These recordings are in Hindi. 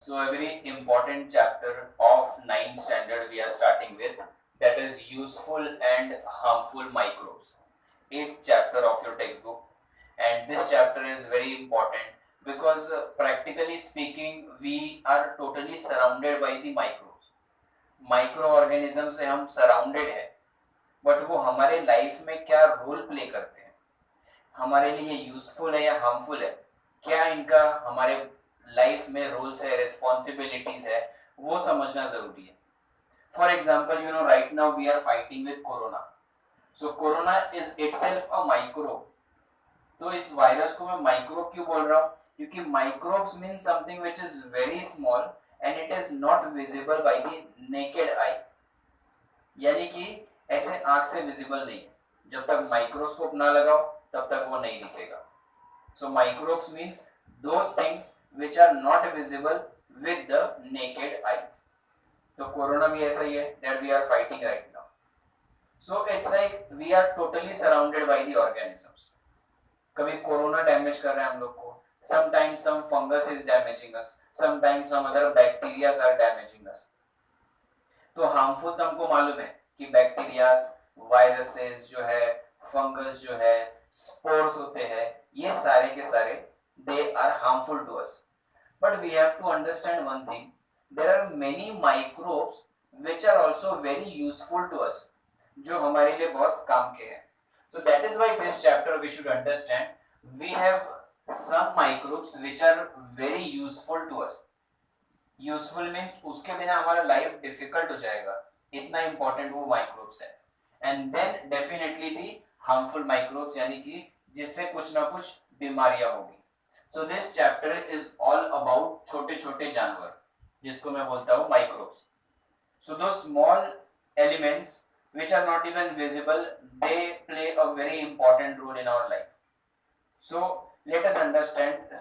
So a very important chapter of ninth standard we are starting with, that is useful and harmful microbes. Eighth chapter of your textbook, and this chapter is very important because practically speaking we are totally surrounded by the microbes. Micro organism से हम सराउंडेड है, बट वो हमारे लाइफ में क्या रोल प्ले करते हैं, हमारे लिए यूजफुल है या हार्मफुल है, क्या इनका हमारे लाइफ में रोल्स है, रिस्पॉन्सिबिलिटीज है, वो समझना जरूरी है. For example right now we are fighting with corona. So corona is itself a microbe. तो इस वायरस को मैं माइक्रोब क्यों बोल रहा हूँ? क्योंकि microbes mean something which is very small and it is not visible by the naked eye. यानी कि ऐसे आंख से विजिबल नहीं है. जब तक माइक्रोस्कोप ना लगाओ तब तक वो नहीं दिखेगा. So microbes means those things which are not visible with the naked eyes. तो कोरोना भी ऐसा ही है that we are fighting right now. So it's like we are totally surrounded by the organisms. कभी कोरोना डैमेज कर रहा है हम लोग को, sometimes some fungus is damaging us, sometimes some other bacteria are damaging us. तो हार्मफुल तो हमको मालूम है कि बैक्टीरियाज, वायरसेस जो है, फंगस जो है, स्पोर्स होते हैं, ये सारे के सारे they are harmful to us. But we have to understand one thing, there are many microbes which are also very useful to us, जो हमारे लिए बहुत काम के हैं. So that is why this chapter we should understand. We have some microbes which are very useful to us. Useful means उसके बिना हमारा लाइफ डिफिकल्ट हो जाएगा, इतना इंपॉर्टेंट वो माइक्रोब्स है. And then definitely the harmful microbes, यानी कि जिससे कुछ ना कुछ बीमारियां होगी. So this chapter is all about छोटे छोटे जानवर, जिसको मैं बोलता हूँ माइक्रोब्स. सो दो small elements which are not even visible, they play a very important role in our life. So let us understand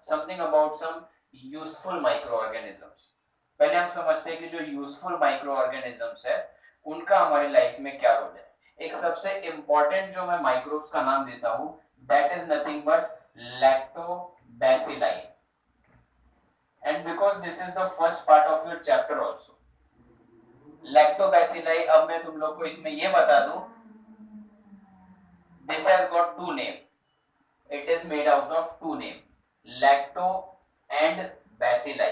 something about some useful micro organisms. पहले हम समझते हैं कि जो यूजफुल माइक्रो ऑर्गेनिजम्स है उनका हमारी लाइफ में क्या रोल है. एक सबसे इंपॉर्टेंट जो मैं माइक्रोब्स का नाम देता हूं, that is nothing but lactobacilli. And because this is the first part of your chapter also, lactobacilli. अब मैं तुम लोग को इसमें ये बता दूं, this has got two name. It is made out of two name, lacto and bacilli.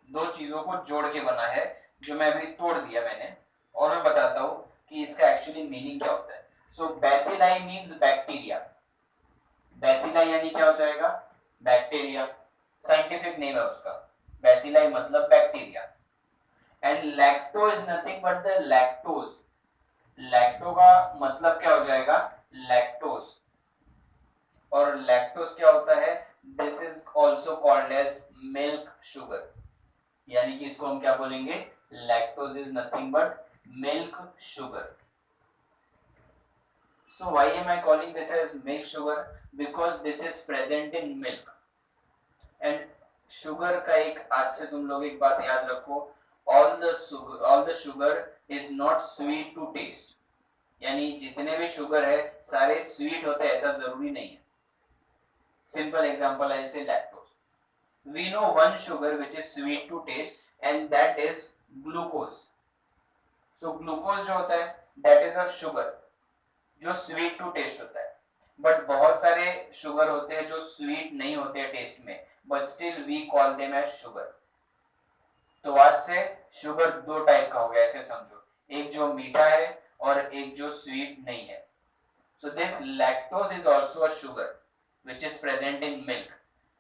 दो चीजों को जोड़ के बना है, जो मैं अभी तोड़ दिया मैंने, और मैं बताता हूं कि इसका एक्चुअली मीनिंग क्या होता है. सो बैसिलाई मींस बैक्टीरिया. बैसिलाई यानी क्या हो जाएगा? बैक्टीरिया. साइंटिफिक नेम है उसका. बैसिलाई मतलब bacteria. And lacto is nothing but the lactose. Lacto का मतलब क्या हो जाएगा? लैक्टोज. और लैक्टोज क्या होता है? This is also called as milk sugar. यानी कि इसको हम क्या बोलेंगे? Lactose is nothing but milk sugar. So why am I calling this as milk sugar? Because this is present in milk. And sugar का एक, आज से तुम लोग एक बात याद रखो, all the sugar is not sweet to taste. यानी जितने भी शुगर है सारे स्वीट होते हैं ऐसा जरूरी नहीं है. सिंपल एग्जांपल है जैसे lactose. We know one sugar which is sweet to taste and that is glucose. So glucose जो होता है दैट इज अ शुगर जो स्वीट टू टेस्ट होता है. बट बहुत सारे शुगर होते हैं जो स्वीट नहीं होते हैं टेस्ट में, but still we call them as sugar. तो आज से शुगर दो टाइप का हो गया, ऐसे समझो, एक जो मीठा है और एक जो स्वीट नहीं है. So this lactose is also a sugar which is present in milk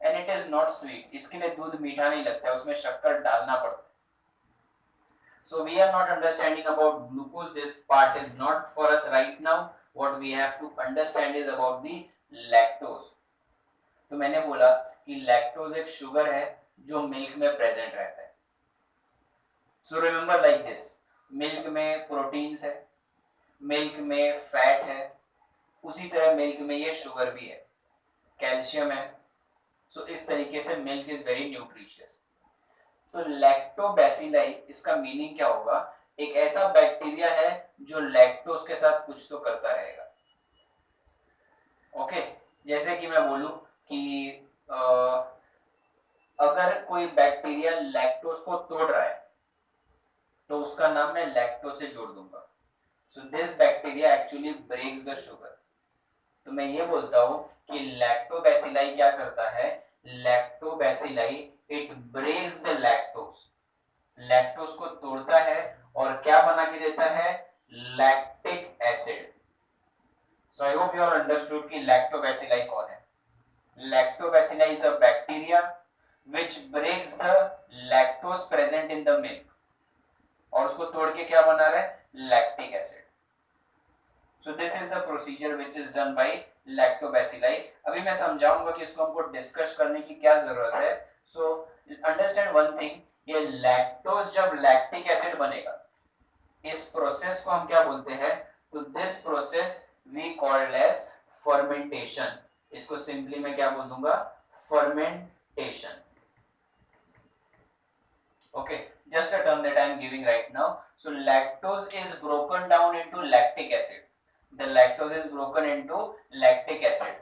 and it is not sweet. इसके लिए दूध मीठा नहीं लगता है, उसमें शक्कर डालना पड़ता है. So we are not understanding about glucose. This part is not for us right now. What we have to understand is about the lactose. तो मैंने बोला कि लैक्टोज एक शुगर है जो मिल्क में प्रेजेंट रहता है. So remember like this, milk में प्रोटीन्स है, मिल्क में फैट है, उसी तरह मिल्क में ये शुगर भी है, कैल्शियम है. सो इस तरीके से मिल्क इज वेरी न्यूट्रिशियस. तो लैक्टोबैसिलाई, इसका मीनिंग क्या होगा? एक ऐसा बैक्टीरिया है जो लैक्टोज के साथ कुछ तो करता रहेगा. ओके, जैसे कि मैं बोलूं कि अगर कोई बैक्टीरिया लैक्टोज को तोड़ रहा है तो उसका नाम मैं लैक्टो से जोड़ दूंगा. So this bacteria actually breaks the sugar. तो मैं ये बोलता हूं कि लैक्टोबैसिलाई क्या करता है, lactobacilli it breaks the lactose, lactose को तोड़ता है और क्या बना के देता है, lactic acid. So I hope you are understood कि लैक्टोबैसिलाई कौन है. Lactobacilli is a bacteria which breaks the lactose present in the milk और उसको तोड़ के क्या बना रहा है, lactic acid. So this is the procedure which is done by lactobacilli. अभी मैं समझाऊंगा कि इसको हमको डिस्कस करने की क्या जरूरत है. So understand one thing, ये लैक्टोज जब लैक्टिक एसिड बनेगा, इस प्रोसेस को हम क्या बोलते हैं, तो this process we called as fermentation. इसको सिंपली मैं क्या बोल दूंगा, fermentation. Okay, just a term that I am giving right now. So lactose is broken down into lactic acid. The lactose is broken into lactic acid.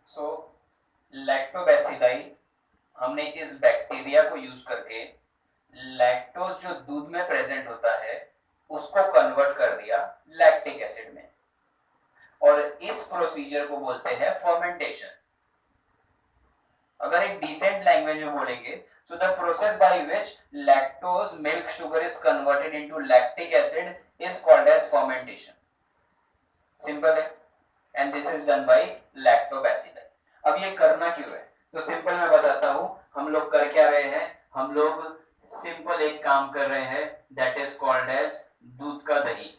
So lactobacilli हमने इस बैक्टीरिया को यूज करके लैक्टोज जो दूध में प्रेजेंट होता है उसको कन्वर्ट कर दिया लैक्टिक एसिड में, और इस प्रोसीजर को बोलते हैं फर्मेंटेशन. अगर एक डिसेंट लैंग्वेज में बोलेंगे, so the process by which lactose milk sugar is converted into lactic acid is called as fermentation. Simple है, and this is done by lactobacilli. अब ये करना क्यों है, तो सिंपल मैं बताता हूं. हम लोग कर क्या रहे हैं, हम लोग सिंपल एक काम कर रहे हैं, that is called as दूध का दही.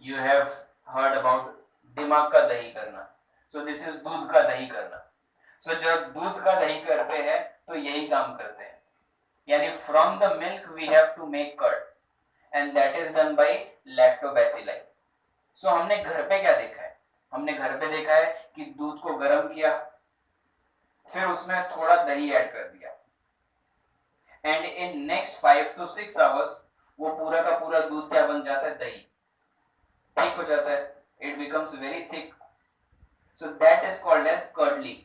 You have heard about दिमाग का दही करना, so this is दूध का दही करना. So, जब दूध का दही करते हैं तो यही काम करते हैं, यानी from the milk we have to make curd and that is done by lactobacilli. So हमने घर पे क्या देखा है, हमने घर पे देखा है कि दूध को गर्म किया, फिर उसमें थोड़ा दही ऐड कर दिया, and in next 5 to 6 hours वो पूरा का पूरा दूध क्या बन जाता है, दही थिक हो जाता है, it becomes very thick. So that is called as curdly,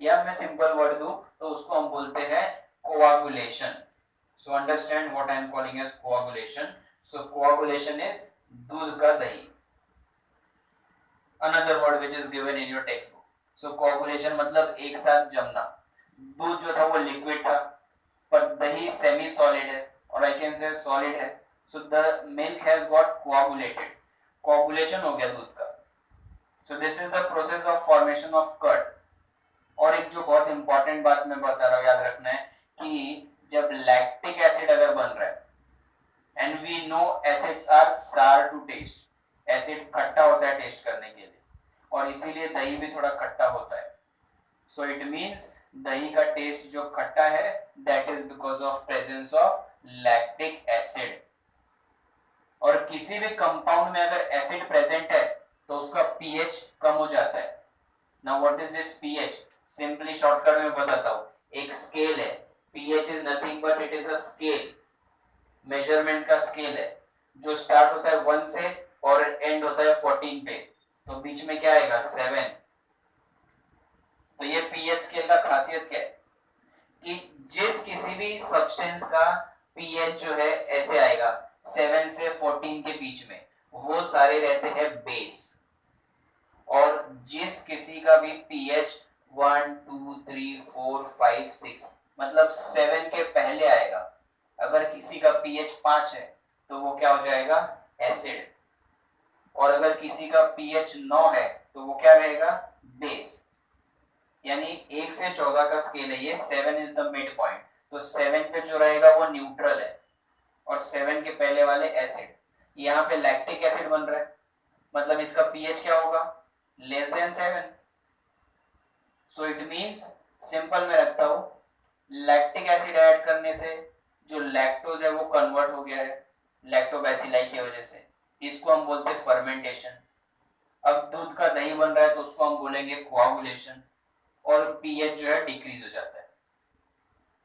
या मैं सिंपल वर्ड दूं तो उसको हम बोलते हैं coagulation. So understand what I am calling as coagulation. So coagulation is दूध का दही. Another word which is given in your text book. सो कोआगुलेशन मतलब एक साथ जमना. दूध जो था वो लिक्विड था, पर दही सेमी सॉलिड है, और आई कैन से सॉलिड है. So the milk has got coagulated, coagulation हो गया दूध का. So this is the process of formation of curd. और एक जो बहुत इंपॉर्टेंट बात मैं बता रहा हूं, याद रखना है कि जब लैक्टिक एसिड अगर बन रहा है, and we know acids are sour to taste, acid खट्टा होता है टेस्ट करने के लिए, और इसीलिए दही भी थोड़ा खट्टा होता है. सो इट मींस दही का टेस्ट जो खट्टा है, that is because of presence of lactic acid. और किसी भी कंपाउंड में अगर एसिड प्रेजेंट है तो उसका पीएच कम हो जाता है. Now what is this pH, simply shortcut में बताता हूं. एक स्केल है, pH is nothing but it is a scale, measurement का स्केल है, जो स्टार्ट होता है 1 से और एंड होता है 14 पे, तो बीच में क्या आएगा, 7. तो ये pH स्केल का खासियत क्या है कि जिस किसी भी सब्सटेंस का pH जो है ऐसे आएगा 7 से 14 के बीच में, वो सारे रहते हैं बेस. और जिस किसी का भी pH 1 2 3 4 5 6 मतलब 7 के पहले आएगा, अगर किसी का pH 5 है तो वो क्या हो जाएगा, एसिड. और अगर किसी का pH 9 है तो वो क्या रहेगा, बेस. यानी 1 से 14 का स्केल है ये, 7 इज द मिड पॉइंट. तो 7 पे जो रहेगा वो न्यूट्रल है, और 7 के पहले वाले एसिड. यहाँ पे लैक्टिक एसिड बन रहा है, मतलब इसका pH क्या होगा, less than 7. So it means, simple में रखता हूं, लैक्टिक एसिड ऐड करने से जो लैक्टोज है वो कन्वर्ट हो गया है लैक्टोबैसिलाई की वजह से, इसको हम बोलते हैं फर्मेंटेशन. अब दूध का दही बन रहा है तो उसको हम बोलेंगे कोआगुलेशन, और पीएच जो है डिक्रीज हो जाता है.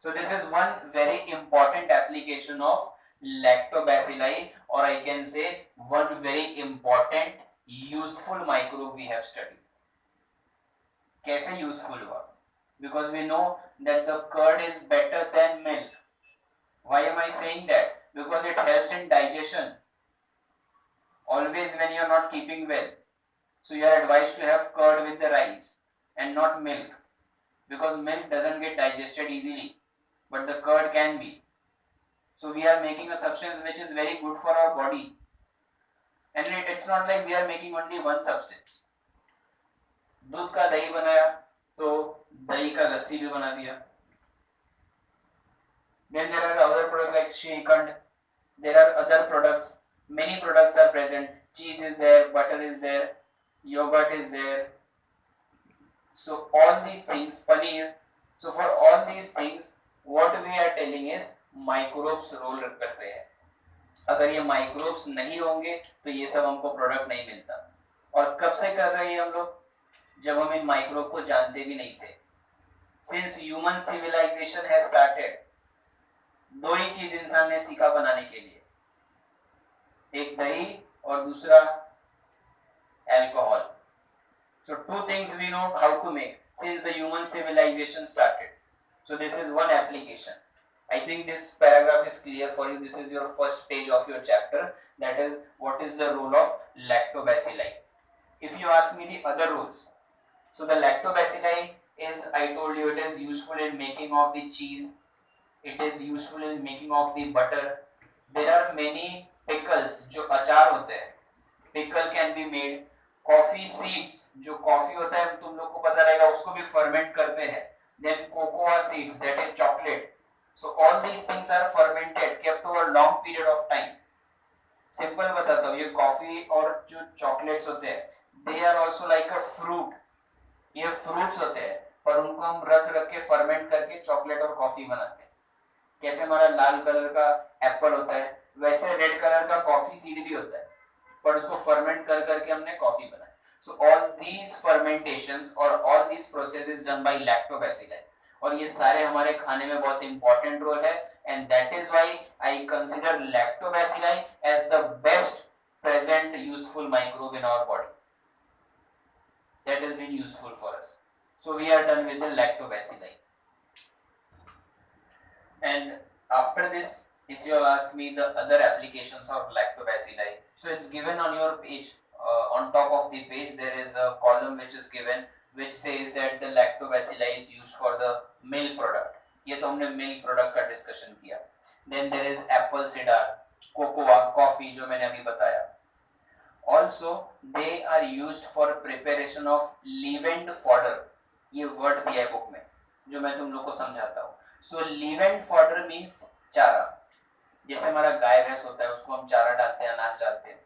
सो this is one very important application of lactobacilli, or I can say one very important useful microbe we have studied. कैसे यूजफुल हुआ? Because we know that the curd is better than milk. Why am I saying that? Because it helps in digestion always when you are not keeping well. So you are advised to have curd with the rice and not milk, because milk doesn't get digested easily, but the curd can be. So we are making a substance which is very good for our body, and it's not like we are making only one substance. दूध का दही बनाया तो दही का लस्सी भी बना दिया. Then there are other products like Shrikhand. There are other products. Many products are present. Cheese is there, butter is there, yogurt is there. So all these things, paneer. So for all these things, what we are telling is microbes role करते हैं. अगर ये माइक्रोब्स नहीं होंगे तो ये सब हमको प्रोडक्ट नहीं मिलता. और कब से कर रहे हैं हम लोग? जब हम इन माइक्रोब को जानते भी नहीं थे. Since human civilization has started, दो ही चीज इंसान ने सीखा बनाने के लिए, एक दही और दूसरा alcohol. So two things we know how to make since the human civilization started. So this is one application. I think this paragraph is clear for you. This is your first page of your chapter. That is, what is the role of lactobacilli? If you ask me the other roles, so the lactobacilli is, I told you, it is useful in making of the cheese. It is useful in making of the butter. There are many pickles जो अचार होते हैं. Pickle can be made. Coffee seeds, जो कॉफी होता है तुम लोग को पता रहेगा, उसको भी फर्मेंट करते हैं. Then cocoa seeds, that is chocolate. So all these things are fermented, kept over a long period of time. Simple बताता हूँ, ये कॉफी और जो चॉकलेट्स होते हैं, they are also like a fruit. ये फ्रूट्स होते हैं, पर उनको हम रख के फर्मेंट करके चॉकलेट और कॉफी बनाते हैं. कैसे हमारा लाल कलर का एप्पल होता है, वैसे रेड कलर का कॉफी सीड भी होता है, पर उसको फर्मेंट करके हमने कॉफी बनाई. So all these fermentations or all these processes done by lactobacilli, और ये सारे हमारे खाने में बहुत important रोल है, and that is why I consider lactobacilli as the best present useful microbe in our body that has been useful for us. So we are done with the lactobacilli. And after this, if you ask me the other applications of lactobacilli, so it's given on your page. On top of the page there is a column which is given which says that the lactobacilli is used for the milk product. ये तो हमने milk product का discussion किया. Then there is apple cider, cocoa, coffee जो मैंने अभी बताया. Also they are used for preparation of leavened fodder. ये word दिया है book में जो मैं तुम लोग को समझाता हूँ. So leavened fodder means चारा. जैसे हमारा गाय भैंस होता है उसको हम चारा डालते हैं, अनाज डालते हैं.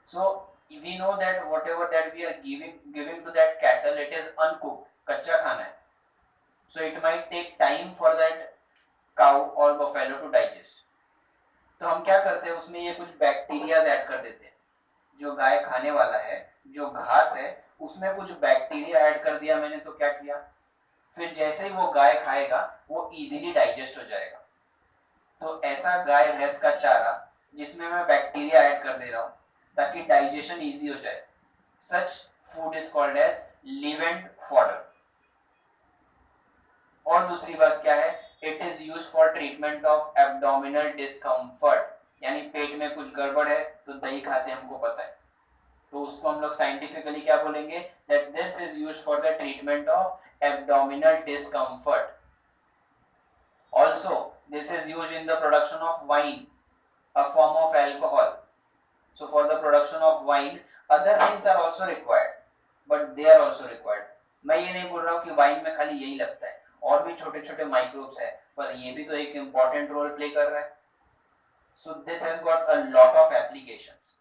So we know that whatever that we are giving to that cattle, it is uncooked, कच्चा खाना है. So it might take time for that cow or buffalo to digest. तो हम क्या करते हैं, उसमें ये कुछ बैक्टीरियाज ऐड कर देते हैं. जो गाय खाने वाला है, जो घास है, उसमें कुछ बैक्टीरिया ऐड कर दिया मैंने, तो क्या किया, फिर जैसे ही वो गाय खाएगा वो इजीली डाइजेस्ट हो जाएगा. तो ऐसा गाय भैंस का चारा जिसमें मैं बैक्टीरिया ऐड कर दे रहा हूँ ताकि डाइजेशन इजी हो जाए, such food is called as leavened fodder. और दूसरी बात क्या है, it is use for treatment of abdominal discomfort. यानी पेट में कुछ गड़बड़ है तो दही खाते हमको पता है, तो उसको हम लोग साइंटिफिकली क्या बोलेंगे, that this is use for the treatment of abdominal discomfort. Also this is use in the production of wine, a form of alcohol. So for the production of wine, other things are also required, but they are also required. मैं ये नहीं बोल रहा हूँ कि वाइन में खाली यही लगता है, और भी छोटे छोटे माइक्रोब्स हैं, पर ये भी तो एक important रोल प्ले कर रहा है. So this has got a lot of applications.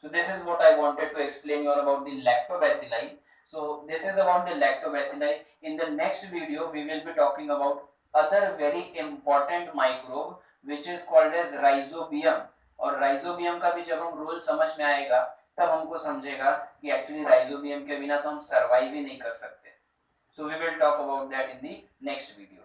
So this is what I wanted to explain you about the lactobacilli. So this is about the lactobacilli. In the next video, we will be talking about other very important microbe which is called as rhizobium. और राइजोबियम का भी जब हम रोल समझ में आएगा तब हमको समझेगा कि एक्चुअली राइजोबियम के बिना तो हम सर्वाइव ही नहीं कर सकते. So we will talk about that in the next video.